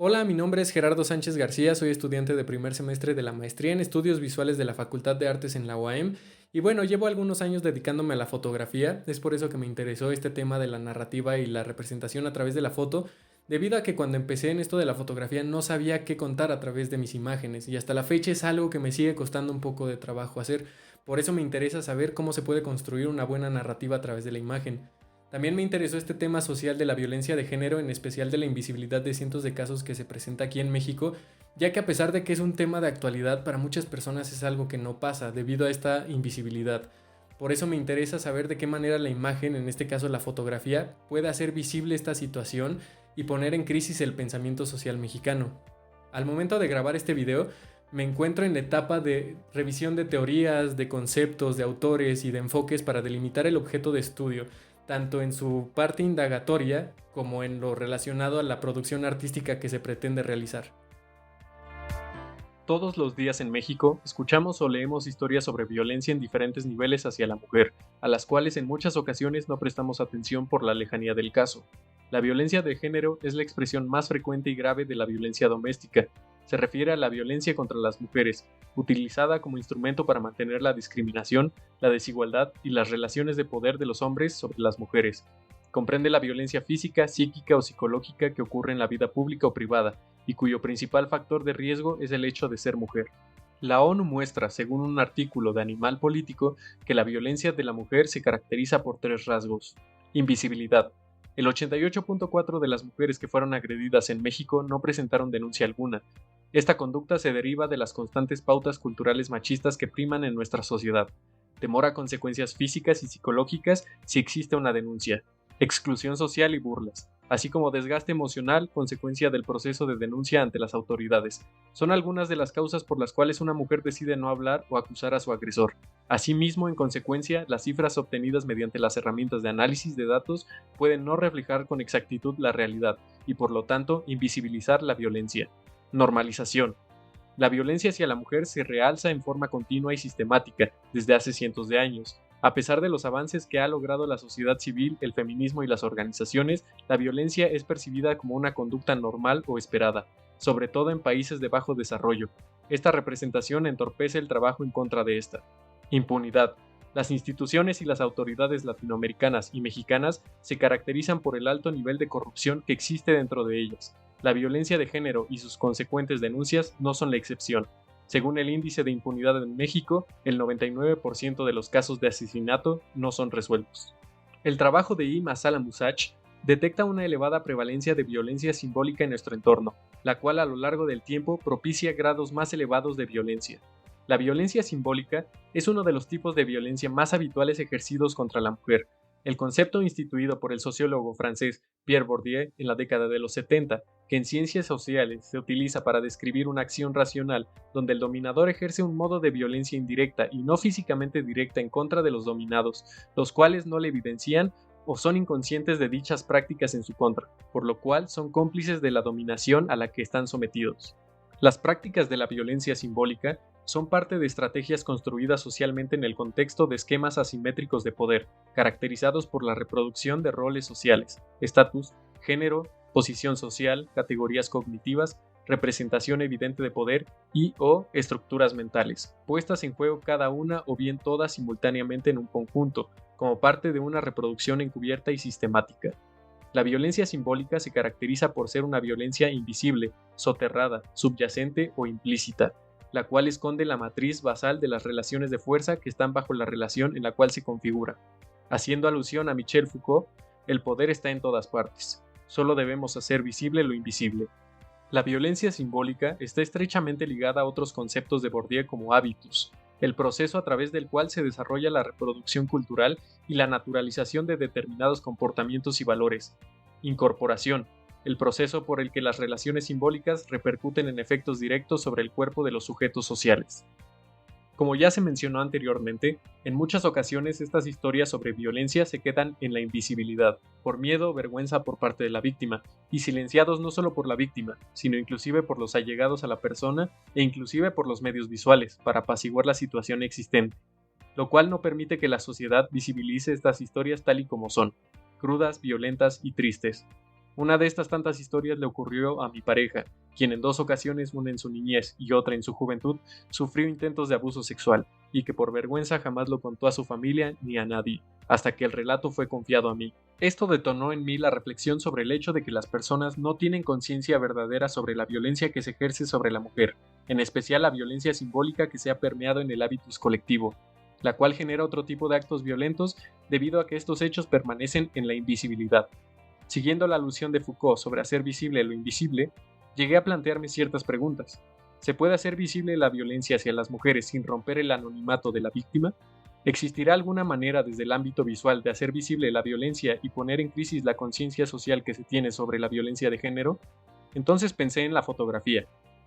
Hola, mi nombre es Gerardo Sánchez García, soy estudiante de primer semestre de la maestría en estudios visuales de la Facultad de Artes en la UAM y bueno, llevo algunos años dedicándome a la fotografía, es por eso que me interesó este tema de la narrativa y la representación a través de la foto, debido a que cuando empecé en esto de la fotografía no sabía qué contar a través de mis imágenes y hasta la fecha es algo que me sigue costando un poco de trabajo hacer, por eso me interesa saber cómo se puede construir una buena narrativa a través de la imagen. También me interesó este tema social de la violencia de género, en especial de la invisibilidad de cientos de casos que se presenta aquí en México, ya que a pesar de que es un tema de actualidad, para muchas personas es algo que no pasa debido a esta invisibilidad. Por eso me interesa saber de qué manera la imagen, en este caso la fotografía, puede hacer visible esta situación y poner en crisis el pensamiento social mexicano. Al momento de grabar este video, me encuentro en la etapa de revisión de teorías, de conceptos, de autores y de enfoques para delimitar el objeto de estudio, tanto en su parte indagatoria como en lo relacionado a la producción artística que se pretende realizar. Todos los días en México escuchamos o leemos historias sobre violencia en diferentes niveles hacia la mujer, a las cuales en muchas ocasiones no prestamos atención por la lejanía del caso. La violencia de género es la expresión más frecuente y grave de la violencia doméstica. Se refiere a la violencia contra las mujeres, utilizada como instrumento para mantener la discriminación, la desigualdad y las relaciones de poder de los hombres sobre las mujeres. Comprende la violencia física, psíquica o psicológica que ocurre en la vida pública o privada, y cuyo principal factor de riesgo es el hecho de ser mujer. La ONU muestra, según un artículo de Animal Político, que la violencia de la mujer se caracteriza por tres rasgos. Invisibilidad. El 88.4% de las mujeres que fueron agredidas en México no presentaron denuncia alguna. Esta conducta se deriva de las constantes pautas culturales machistas que priman en nuestra sociedad. Temor a consecuencias físicas y psicológicas si existe una denuncia. Exclusión social y burlas, así como desgaste emocional consecuencia del proceso de denuncia ante las autoridades. Son algunas de las causas por las cuales una mujer decide no hablar o acusar a su agresor. Asimismo, en consecuencia, las cifras obtenidas mediante las herramientas de análisis de datos pueden no reflejar con exactitud la realidad y, por lo tanto, invisibilizar la violencia. Normalización. La violencia hacia la mujer se realza en forma continua y sistemática desde hace cientos de años. A pesar de los avances que ha logrado la sociedad civil, el feminismo y las organizaciones, la violencia es percibida como una conducta normal o esperada, sobre todo en países de bajo desarrollo. Esta representación entorpece el trabajo en contra de esta. Impunidad. Las instituciones y las autoridades latinoamericanas y mexicanas se caracterizan por el alto nivel de corrupción que existe dentro de ellas. La violencia de género y sus consecuentes denuncias no son la excepción. Según el índice de impunidad en México, el 99% de los casos de asesinato no son resueltos. El trabajo de Ima Musach detecta una elevada prevalencia de violencia simbólica en nuestro entorno, la cual a lo largo del tiempo propicia grados más elevados de violencia. La violencia simbólica es uno de los tipos de violencia más habituales ejercidos contra la mujer. El concepto instituido por el sociólogo francés Pierre Bourdieu en la década de los 70, que en ciencias sociales se utiliza para describir una acción racional donde el dominador ejerce un modo de violencia indirecta y no físicamente directa en contra de los dominados, los cuales no le evidencian o son inconscientes de dichas prácticas en su contra, por lo cual son cómplices de la dominación a la que están sometidos. Las prácticas de la violencia simbólica son parte de estrategias construidas socialmente en el contexto de esquemas asimétricos de poder, caracterizados por la reproducción de roles sociales, estatus, género, posición social, categorías cognitivas, representación evidente de poder y/o estructuras mentales, puestas en juego cada una o bien todas simultáneamente en un conjunto, como parte de una reproducción encubierta y sistemática. La violencia simbólica se caracteriza por ser una violencia invisible, soterrada, subyacente o implícita, la cual esconde la matriz basal de las relaciones de fuerza que están bajo la relación en la cual se configura. Haciendo alusión a Michel Foucault, el poder está en todas partes, solo debemos hacer visible lo invisible. La violencia simbólica está estrechamente ligada a otros conceptos de Bourdieu como hábitus, el proceso a través del cual se desarrolla la reproducción cultural y la naturalización de determinados comportamientos y valores. Incorporación, el proceso por el que las relaciones simbólicas repercuten en efectos directos sobre el cuerpo de los sujetos sociales. Como ya se mencionó anteriormente, en muchas ocasiones estas historias sobre violencia se quedan en la invisibilidad, por miedo o vergüenza por parte de la víctima, y silenciados no solo por la víctima, sino inclusive por los allegados a la persona e inclusive por los medios visuales, para apaciguar la situación existente, lo cual no permite que la sociedad visibilice estas historias tal y como son, crudas, violentas y tristes. Una de estas tantas historias le ocurrió a mi pareja, quien en 2 ocasiones, una en su niñez y otra en su juventud, sufrió intentos de abuso sexual, y que por vergüenza jamás lo contó a su familia ni a nadie, hasta que el relato fue confiado a mí. Esto detonó en mí la reflexión sobre el hecho de que las personas no tienen conciencia verdadera sobre la violencia que se ejerce sobre la mujer, en especial la violencia simbólica que se ha permeado en el hábitus colectivo, la cual genera otro tipo de actos violentos debido a que estos hechos permanecen en la invisibilidad. Siguiendo la alusión de Foucault sobre hacer visible lo invisible, llegué a plantearme ciertas preguntas. ¿Se puede hacer visible la violencia hacia las mujeres sin romper el anonimato de la víctima? ¿Existirá alguna manera desde el ámbito visual de hacer visible la violencia y poner en crisis la conciencia social que se tiene sobre la violencia de género? Entonces pensé en la fotografía,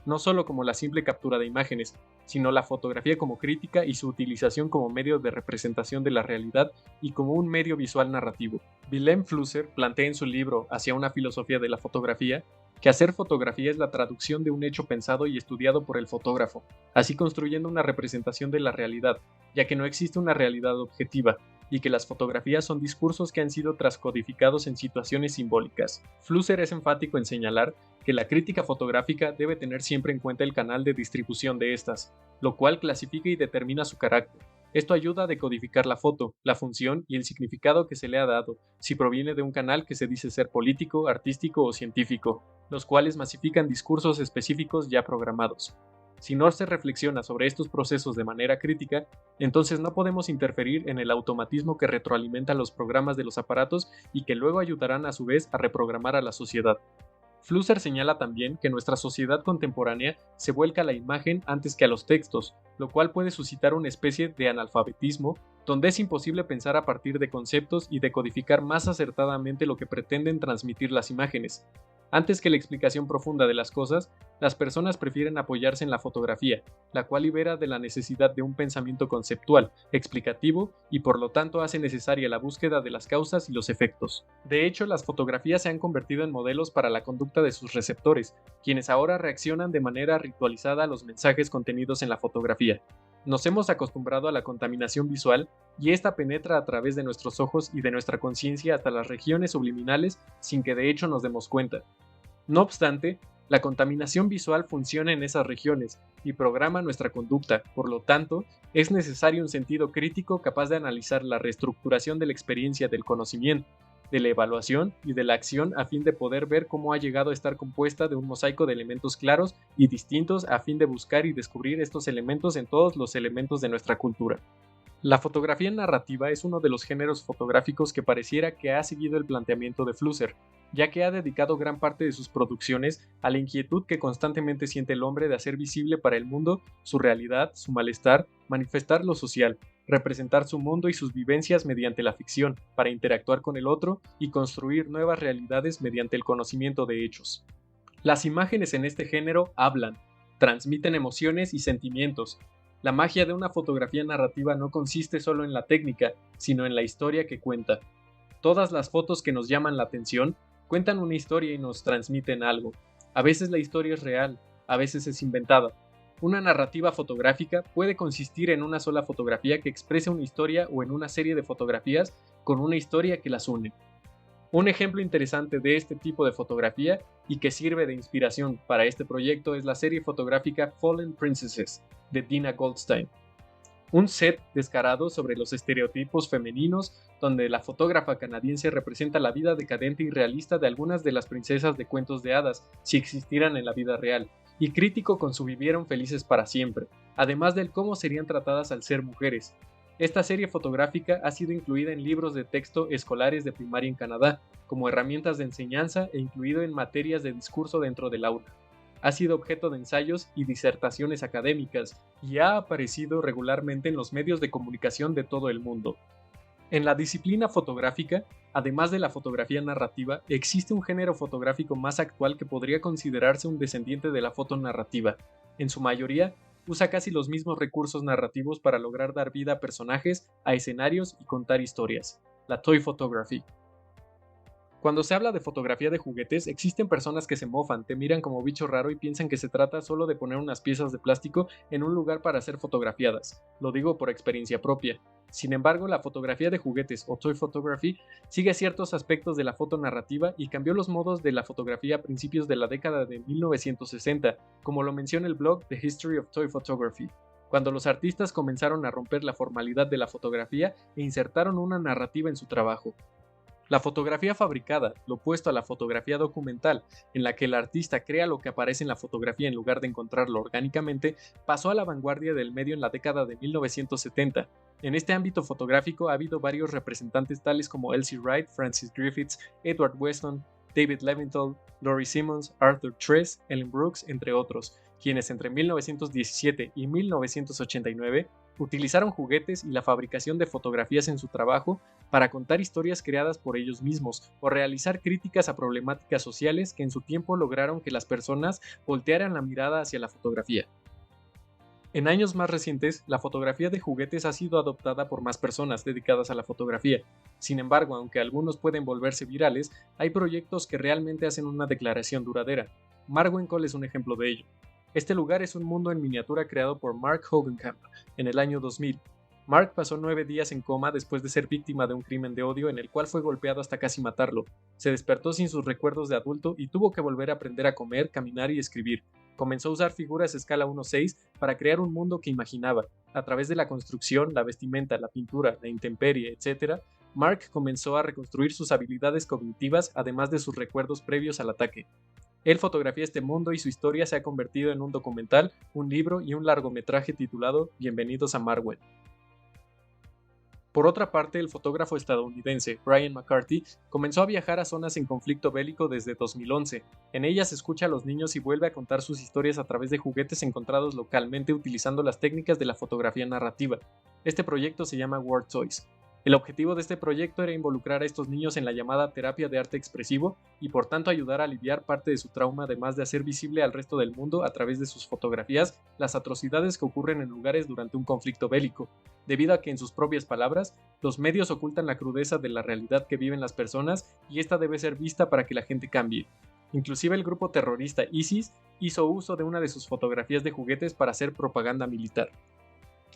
no solo como la simple captura de imágenes, sino la fotografía como crítica y su utilización como medio de representación de la realidad y como un medio visual narrativo. Wilhelm Flusser plantea en su libro Hacia una filosofía de la fotografía que hacer fotografía es la traducción de un hecho pensado y estudiado por el fotógrafo, así construyendo una representación de la realidad, ya que no existe una realidad objetiva, y que las fotografías son discursos que han sido transcodificados en situaciones simbólicas. Flusser es enfático en señalar que la crítica fotográfica debe tener siempre en cuenta el canal de distribución de estas, lo cual clasifica y determina su carácter. Esto ayuda a decodificar la foto, la función y el significado que se le ha dado, si proviene de un canal que se dice ser político, artístico o científico, los cuales masifican discursos específicos ya programados. Si no se reflexiona sobre estos procesos de manera crítica, entonces no podemos interferir en el automatismo que retroalimenta los programas de los aparatos y que luego ayudarán a su vez a reprogramar a la sociedad. Flusser señala también que nuestra sociedad contemporánea se vuelca a la imagen antes que a los textos, lo cual puede suscitar una especie de analfabetismo, donde es imposible pensar a partir de conceptos y decodificar más acertadamente lo que pretenden transmitir las imágenes. Antes que la explicación profunda de las cosas, las personas prefieren apoyarse en la fotografía, la cual libera de la necesidad de un pensamiento conceptual, explicativo y por lo tanto hace necesaria la búsqueda de las causas y los efectos. De hecho, las fotografías se han convertido en modelos para la conducta de sus receptores, quienes ahora reaccionan de manera ritualizada a los mensajes contenidos en la fotografía. Nos hemos acostumbrado a la contaminación visual y esta penetra a través de nuestros ojos y de nuestra conciencia hasta las regiones subliminales sin que de hecho nos demos cuenta. No obstante, la contaminación visual funciona en esas regiones y programa nuestra conducta, por lo tanto, es necesario un sentido crítico capaz de analizar la reestructuración de la experiencia del conocimiento, de la evaluación y de la acción a fin de poder ver cómo ha llegado a estar compuesta de un mosaico de elementos claros y distintos a fin de buscar y descubrir estos elementos en todos los elementos de nuestra cultura. La fotografía narrativa es uno de los géneros fotográficos que pareciera que ha seguido el planteamiento de Flusser, ya que ha dedicado gran parte de sus producciones a la inquietud que constantemente siente el hombre de hacer visible para el mundo su realidad, su malestar, manifestar lo social, representar su mundo y sus vivencias mediante la ficción, para interactuar con el otro y construir nuevas realidades mediante el conocimiento de hechos. Las imágenes en este género hablan, transmiten emociones y sentimientos. La magia de una fotografía narrativa no consiste solo en la técnica, sino en la historia que cuenta. Todas las fotos que nos llaman la atención cuentan una historia y nos transmiten algo. A veces la historia es real, a veces es inventada. Una narrativa fotográfica puede consistir en una sola fotografía que exprese una historia o en una serie de fotografías con una historia que las une. Un ejemplo interesante de este tipo de fotografía y que sirve de inspiración para este proyecto es la serie fotográfica Fallen Princesses de Dina Goldstein. Un set descarado sobre los estereotipos femeninos donde la fotógrafa canadiense representa la vida decadente y realista de algunas de las princesas de cuentos de hadas si existieran en la vida real, y crítico con su vivieron felices para siempre, además del cómo serían tratadas al ser mujeres. Esta serie fotográfica ha sido incluida en libros de texto escolares de primaria en Canadá, como herramientas de enseñanza e incluido en materias de discurso dentro del aula. Ha sido objeto de ensayos y disertaciones académicas y ha aparecido regularmente en los medios de comunicación de todo el mundo. En la disciplina fotográfica, además de la fotografía narrativa, existe un género fotográfico más actual que podría considerarse un descendiente de la fotonarrativa. En su mayoría, usa casi los mismos recursos narrativos para lograr dar vida a personajes, a escenarios y contar historias. La toy photography. Cuando se habla de fotografía de juguetes, existen personas que se mofan, te miran como bicho raro y piensan que se trata solo de poner unas piezas de plástico en un lugar para ser fotografiadas. Lo digo por experiencia propia. Sin embargo, la fotografía de juguetes o toy photography sigue ciertos aspectos de la fotonarrativa y cambió los modos de la fotografía a principios de la década de 1960, como lo menciona el blog The History of Toy Photography, cuando los artistas comenzaron a romper la formalidad de la fotografía e insertaron una narrativa en su trabajo. La fotografía fabricada, lo opuesto a la fotografía documental, en la que el artista crea lo que aparece en la fotografía en lugar de encontrarlo orgánicamente, pasó a la vanguardia del medio en la década de 1970. En este ámbito fotográfico ha habido varios representantes tales como Elsie Wright, Francis Griffiths, Edward Weston, David Levinthal, Laurie Simmons, Arthur Tress, Ellen Brooks, entre otros, quienes entre 1917 y 1989 utilizaron juguetes y la fabricación de fotografías en su trabajo para contar historias creadas por ellos mismos o realizar críticas a problemáticas sociales que en su tiempo lograron que las personas voltearan la mirada hacia la fotografía. En años más recientes, la fotografía de juguetes ha sido adoptada por más personas dedicadas a la fotografía. Sin embargo, aunque algunos pueden volverse virales, hay proyectos que realmente hacen una declaración duradera. Marwencol es un ejemplo de ello. Este lugar es un mundo en miniatura creado por Mark Hogenkamp en el año 2000. Mark pasó 9 días en coma después de ser víctima de un crimen de odio en el cual fue golpeado hasta casi matarlo. Se despertó sin sus recuerdos de adulto y tuvo que volver a aprender a comer, caminar y escribir. Comenzó a usar figuras a escala 1:6 para crear un mundo que imaginaba. A través de la construcción, la vestimenta, la pintura, la intemperie, etc., Mark comenzó a reconstruir sus habilidades cognitivas además de sus recuerdos previos al ataque. Él fotografía este mundo y su historia se ha convertido en un documental, un libro y un largometraje titulado Bienvenidos a Marwen. Por otra parte, el fotógrafo estadounidense Brian McCarthy comenzó a viajar a zonas en conflicto bélico desde 2011. En ellas escucha a los niños y vuelve a contar sus historias a través de juguetes encontrados localmente utilizando las técnicas de la fotografía narrativa. Este proyecto se llama War Toys. El objetivo de este proyecto era involucrar a estos niños en la llamada terapia de arte expresivo y por tanto ayudar a aliviar parte de su trauma, además de hacer visible al resto del mundo a través de sus fotografías las atrocidades que ocurren en lugares durante un conflicto bélico, debido a que en sus propias palabras, los medios ocultan la crudeza de la realidad que viven las personas y esta debe ser vista para que la gente cambie. Inclusive el grupo terrorista ISIS hizo uso de una de sus fotografías de juguetes para hacer propaganda militar.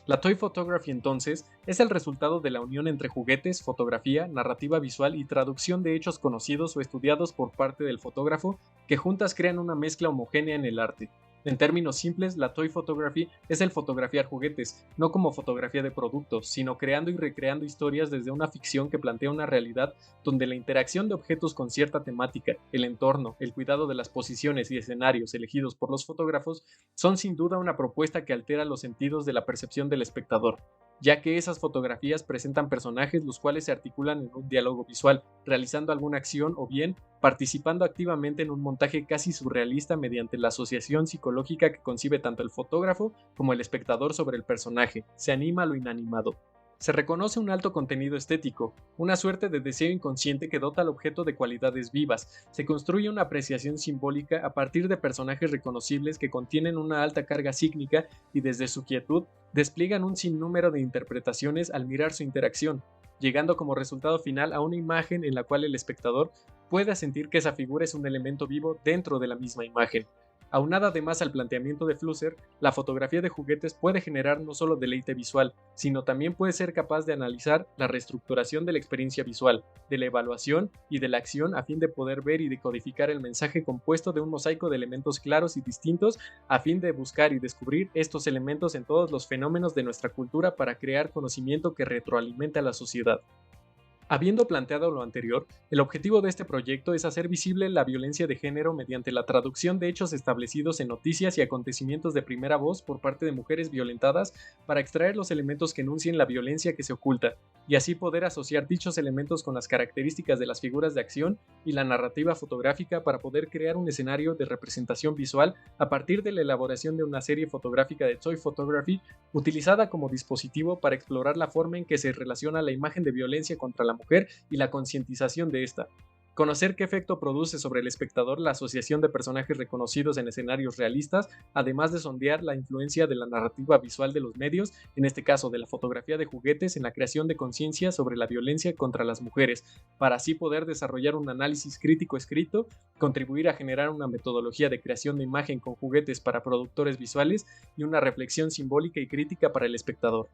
La Toy Photography entonces es el resultado de la unión entre juguetes, fotografía, narrativa visual y traducción de hechos conocidos o estudiados por parte del fotógrafo que juntas crean una mezcla homogénea en el arte. En términos simples, la Toy Photography es el fotografiar juguetes, no como fotografía de productos, sino creando y recreando historias desde una ficción que plantea una realidad donde la interacción de objetos con cierta temática, el entorno, el cuidado de las posiciones y escenarios elegidos por los fotógrafos son sin duda una propuesta que altera los sentidos de la percepción del espectador, ya que esas fotografías presentan personajes los cuales se articulan en un diálogo visual, realizando alguna acción o bien participando activamente en un montaje casi surrealista mediante la asociación psicológica que concibe tanto el fotógrafo como el espectador sobre el personaje, se anima a lo inanimado. Se reconoce un alto contenido estético, una suerte de deseo inconsciente que dota al objeto de cualidades vivas. Se construye una apreciación simbólica a partir de personajes reconocibles que contienen una alta carga sígnica y desde su quietud despliegan un sinnúmero de interpretaciones al mirar su interacción, llegando como resultado final a una imagen en la cual el espectador pueda sentir que esa figura es un elemento vivo dentro de la misma imagen. Aunada además al planteamiento de Flusser, la fotografía de juguetes puede generar no solo deleite visual, sino también puede ser capaz de analizar la reestructuración de la experiencia visual, de la evaluación y de la acción a fin de poder ver y decodificar el mensaje compuesto de un mosaico de elementos claros y distintos a fin de buscar y descubrir estos elementos en todos los fenómenos de nuestra cultura para crear conocimiento que retroalimente a la sociedad. Habiendo planteado lo anterior, el objetivo de este proyecto es hacer visible la violencia de género mediante la traducción de hechos establecidos en noticias y acontecimientos de primera voz por parte de mujeres violentadas para extraer los elementos que enuncien la violencia que se oculta, y así poder asociar dichos elementos con las características de las figuras de acción y la narrativa fotográfica para poder crear un escenario de representación visual a partir de la elaboración de una serie fotográfica de Toy Photography utilizada como dispositivo para explorar la forma en que se relaciona la imagen de violencia contra la mujer y la concientización de esta. Conocer qué efecto produce sobre el espectador la asociación de personajes reconocidos en escenarios realistas, además de sondear la influencia de la narrativa visual de los medios, en este caso de la fotografía de juguetes, en la creación de conciencia sobre la violencia contra las mujeres, para así poder desarrollar un análisis crítico escrito, contribuir a generar una metodología de creación de imagen con juguetes para productores visuales y una reflexión simbólica y crítica para el espectador.